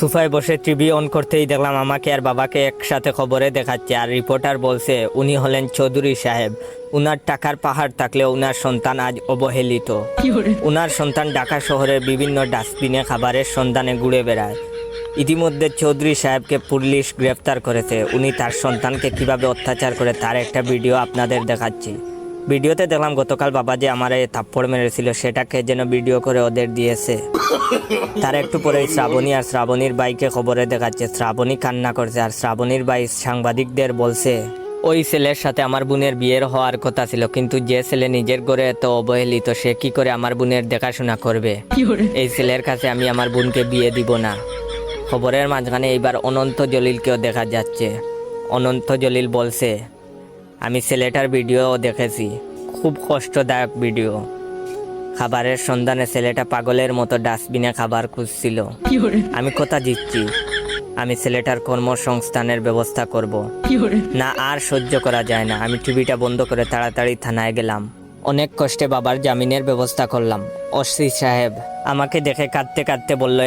সোফায় বসে TV on করতেই দেখলাম আমাকে আর বাবাকে একসাথে খবরে দেখাচ্ছে, আর রিপোর্টার বলছে উনি হলেন চৌধুরী সাহেব। উনার টাকার পাহাড় থাকলেও উনার সন্তান আজ অবহেলিত। উনার সন্তান ঢাকা শহরের বিভিন্ন ডাস্টবিনে খাবারের সন্ধানে ঘুরে বেড়ায়। ইতিমধ্যে চৌধুরী সাহেবকে পুলিশ গ্রেফতার করেছে। উনি তার সন্তানকে কিভাবে অত্যাচার করে তার একটা ভিডিও আপনাদের দেখাচ্ছি। ভিডিওতে দেখলাম গতকাল বাবা যে আমার থাপ্পড় মেরেছিল সেটাকে যেন ভিডিও করে ওদের দিয়েছে। তার একটু পরেই শ্রাবণী আর শ্রাবণীর বাইকে খবরে দেখাচ্ছে। শ্রাবণী কান্না করছে আর শ্রাবণীর ভাই সাংবাদিকদের বলছে ওই ছেলের সাথে আমার বোনের বিয়ের হওয়ার কথা ছিল, কিন্তু যে ছেলে নিজের ঘরে এত অবহেলিত সে কি করে আমার বোনের দেখাশোনা করবে। এই ছেলের কাছে আমি আমার বোনকে বিয়ে দিব না। খবরের মাঝখানে এইবার অনন্ত জলিলকেও দেখা যাচ্ছে। অনন্ত জলিল বলছে আমি ছেলেটার ভিডিও দেখেছি, খুব কষ্টদায়ক ভিডিও। খাবারের সন্ধানে ছেলেটা পাগলের মতো ডাস্টবিনে খাবার খুঁজছিল। আমি কথা দিচ্ছি আমি ছেলেটার কর্মসংস্থানের ব্যবস্থা করব। না আর সহ্য করা যায় না। আমি টিভিটা বন্ধ করে তাড়াতাড়ি থানায় গেলাম। অনেক কষ্টে বাবার জামিনের ব্যবস্থা করলাম। ওসি সাহেব আমাকে দেখে কাঁদতে কাঁদতে বলল